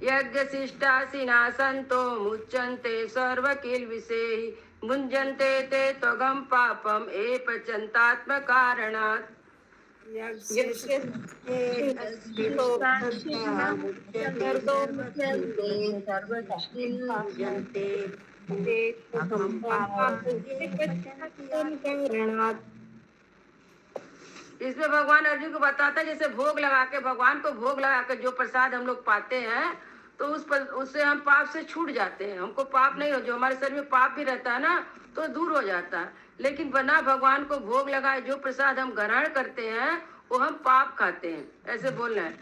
यज्ञ शिष्टासिना संतो मुच्यन्ते सर्व किल विषेहि। भुञ्जन्ते ते त्वगं पापम ये पचन्तात्म कारणात्। इसमें भगवान अर्जुन को बताता है, जैसे भोग लगा के, भगवान को भोग लगा के जो प्रसाद हम लोग पाते हैं, तो उससे हम पाप से छूट जाते हैं। हमको पाप नहीं हो, जो हमारे शरीर में पाप भी रहता है ना, तो दूर हो जाता है। लेकिन बिना भगवान को भोग लगाए जो प्रसाद हम ग्रहण करते हैं, वो हम पाप खाते हैं, ऐसे बोलना है।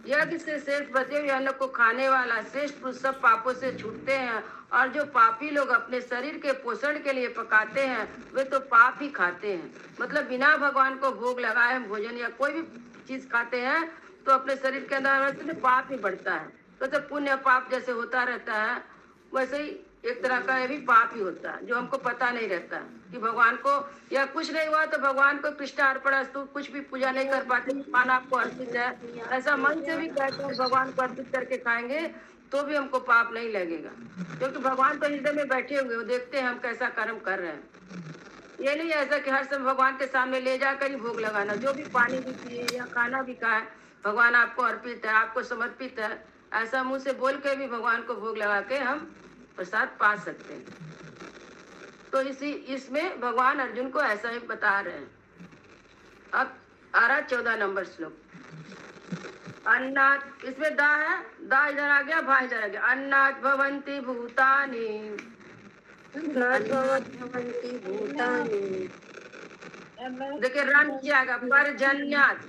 यज्ञ से श्रेष्ठ बचे हुए अन्न को खाने वाला श्रेष्ठ पुरुष सब पापों से छूटते हैं, और जो पापी लोग अपने शरीर के पोषण के लिए पकाते हैं, वे तो पाप ही खाते हैं। मतलब बिना भगवान को भोग लगाए हम भोजन या कोई भी चीज खाते हैं, तो अपने शरीर के अंदर पाप ही बढ़ता है। तो पुण्य पाप जैसे होता रहता है, वैसे ही एक तरह का ये भी पाप ही होता है, जो हमको पता नहीं रहता कि भगवान को, या कुछ नहीं हुआ तो भगवान को कृष्णार्पण अस्तु, कुछ भी पूजा नहीं कर पाते, खाना आपको अर्पित है, ऐसा मन से भी कहते हैं भगवान को अर्पित करके खाएंगे तो भी हमको पाप नहीं लगेगा, क्योंकि भगवान तो हृदय में बैठे हुए, वो देखते हैं हम कैसा कर्म कर रहे हैं। ये नहीं ऐसा कि हर समय भगवान के सामने ले जाकर ही भोग लगाना। जो भी पानी भी पिए या खाना भी खाए, भगवान आपको अर्पित है, आपको समर्पित है, ऐसा मुंह से बोल के भी भगवान को भोग लगा के हम प्रसाद पा सकते हैं। तो इसमें भगवान अर्जुन को ऐसा ही बता रहे हैं। अब आ रहा 14 नंबर श्लोक। अन्नात्, इसमें दा है, दा इधर आ गया, भा इधर आ गया। अन्नात् भवन्ति भूतानि, देखिए रा नीचे आएगा, पर जन्यात्,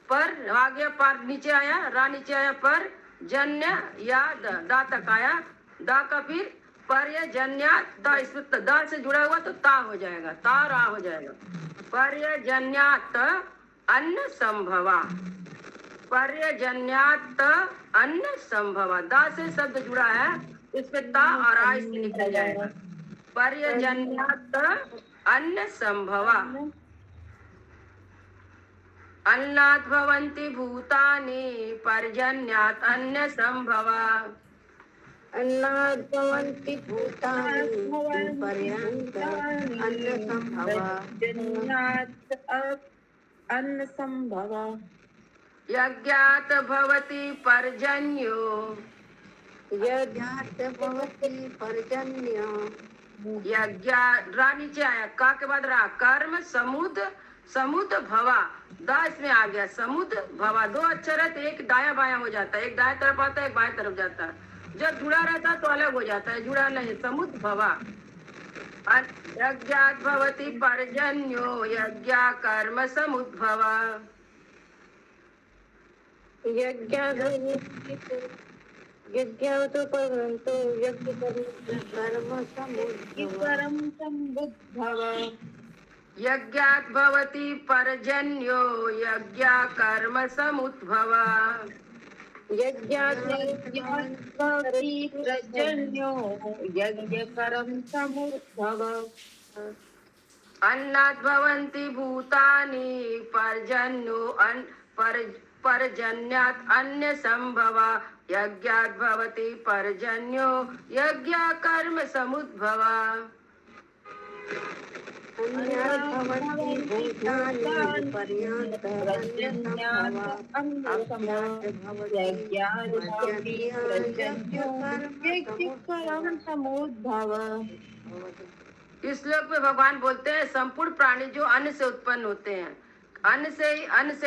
पर आ गया, पर नीचे आया, रा नीचे आया, पर जन्य या दा तक आया, दा का फिर पर या जन्यात, दा इसमें दा से जुड़ा हुआ तो ता हो जाएगा, ता रा हो जाएगा। पर या जन्यात अन्न संभवा, पर्यजन्यात अन्न संभव, दा से शब्द जुड़ा है, इसमें ता और आ से निकल जाएगा। पर्यजन्यात अन्न संभवा, अन्नात् भवन्ति भूतानि पर्जन्यात् अन्न संभवा। अन्नात् भवन्ति भूतानि पर्यन्त अन्न संभवा। अन्न संभव। यज्ञात् भवति पर्जन्यो, यज्ञात् भवति पर्जन्यो। यज्ञा रा नीचे आया, का के बाद रा, कर्म समुद समुद भवा, दा इसमें आ गया, समुद भवा, दो अक्षर है तो एक दाया बाया हो जाता है, एक दाया तरफ आता है एक बाया तरफ जाता है, जब जुड़ा रहता है तो अलग हो जाता है, जुड़ा नहीं, समुद भवा। यज्ञात् भवति पर्जन्यो यज्ञा कर्म समुद्भवा। यज्ञात् परन्तु यज्ञ कर्म समुद्भव। यज्ञात् भवति पर्जन्यो यज्ञा कर्म समुद्भवा। यज्ञात् भवति पर्जन्यो यज्ञ कर्म समुद्भव। अन्नात् भवन्ति भूतानि पर्जन्यो पर्जन्यात् अन्न संभवा। यज्ञात् भवति पर्जन्यो यज्ञ कर्म समुद्भवा। इस श्लोक में भगवान बोलते हैं संपूर्ण प्राणी जो अन्न से उत्पन्न होते हैं, अन्न से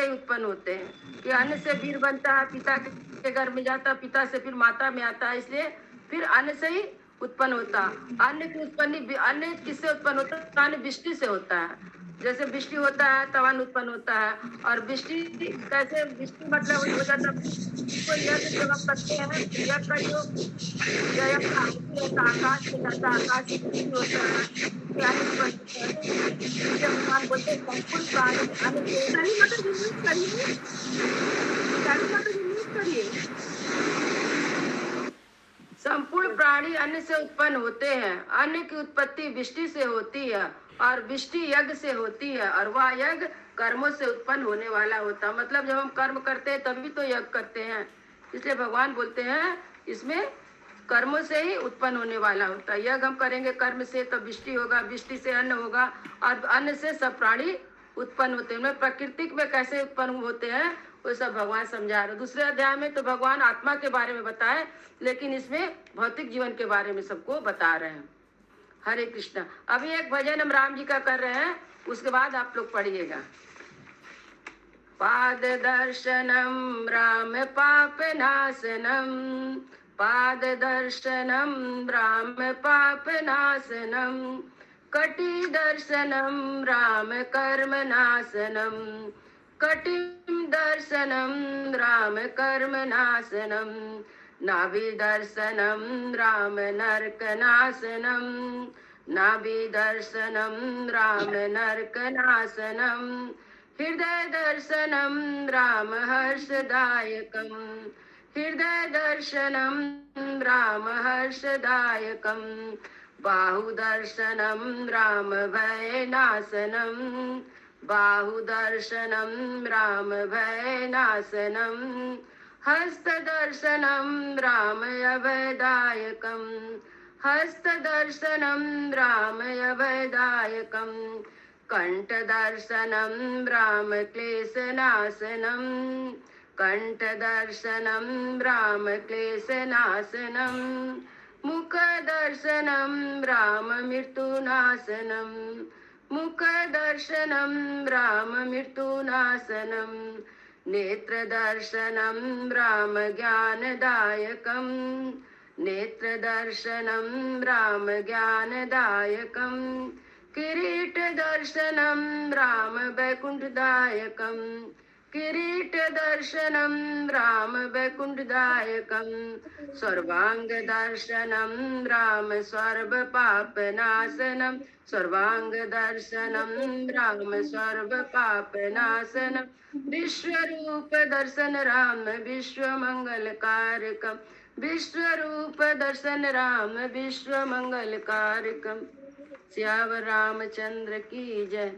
ही उत्पन्न होते हैं, कि अन्न से वीर बनता है, पिता के घर में जाता है, पिता से फिर माता में आता है, इसलिए फिर अन्न से ही उत्पन्न होता। अन्न की उत्पत्ति, अन्न किससे उत्पन्न होता है? अन्न वृष्टि से होता है। जैसे वृष्टि होता है तब अन्न उत्पन्न होता है। और वृष्टि कैसे, वृष्टि मतलब हो जाता है, कोई यज्ञ जब हम करते हैं, यज्ञ का जो आकाश से जाता है, आकाश से वृष्टि होता है, भगवान बोलते हैं संपूर्ण प्राणी अन्न से, संपूर्ण प्राणी अन्न से उत्पन्न होते हैं। अन्न की उत्पत्ति वृष्टि से होती है और वृष्टि यज्ञ से होती है, और वह यज्ञ कर्मों से उत्पन्न होने वाला होता है। मतलब जब हम कर्म करते हैं तभी तो यज्ञ करते हैं, इसलिए भगवान बोलते हैं इसमें कर्मों से ही उत्पन्न होने वाला होता है। यज्ञ हम करेंगे कर्म से तो वृष्टि होगा, वृष्टि से अन्न होगा, और अन्न से सब प्राणी उत्पन्न होते हैं। प्रकृति में कैसे उत्पन्न होते हैं वो सब भगवान समझा रहे। दूसरे अध्याय में तो भगवान आत्मा के बारे में बताए, लेकिन इसमें भौतिक जीवन के बारे में सबको बता रहे हैं। हरे कृष्णा। अभी एक भजन हम राम जी का कर रहे हैं, उसके बाद आप लोग पढ़िएगा। पाद दर्शनम राम पाप नाशनम, पाद दर्शनम राम पाप नाशनम, कटि दर्शनम राम कर्म नाशनम, कटिम दर्शनम राम कर्म नाशनम, नाभि दर्शनम राम नरक नाशनम, नाभि दर्शनम राम नरक नाशनम, हृदय दर्शनम राम हर्षदायकम, हृदय दर्शनम राम हर्षदायकम, बाहु दर्शनम राम भय नाशनम, बाहु दर्शनम राम भय नाशनम, हस्त दर्शनम राम अभयदायकम, हस्त दर्शनम राम अभयदायकम, कंठ दर्शनम राम क्लेश नाशनम, कंठ दर्शनम राम क्लेश नाशनम, मुख दर्शनम राम मृत्यु नाशनम, मुख दर्शनम राम मृत्यु नाशनम, नेत्र दर्शनम राम ज्ञानदायकम, नेत्र दर्शनम राम ज्ञानदायकम, किरीट दर्शनम राम वैकुंठदायकम, किरीट दर्शनम राम वैकुंठदायकम सर्वांग दर्शनम राम सर्व पाप नाशनम सर्वांग दर्शनम राम सर्व पाप नाशनम विश्व रूप दर्शन राम विश्व मंगल कारकम विश्व रूप दर्शन राम विश्व मंगल कारकम। श्याम रामचंद्र की जय।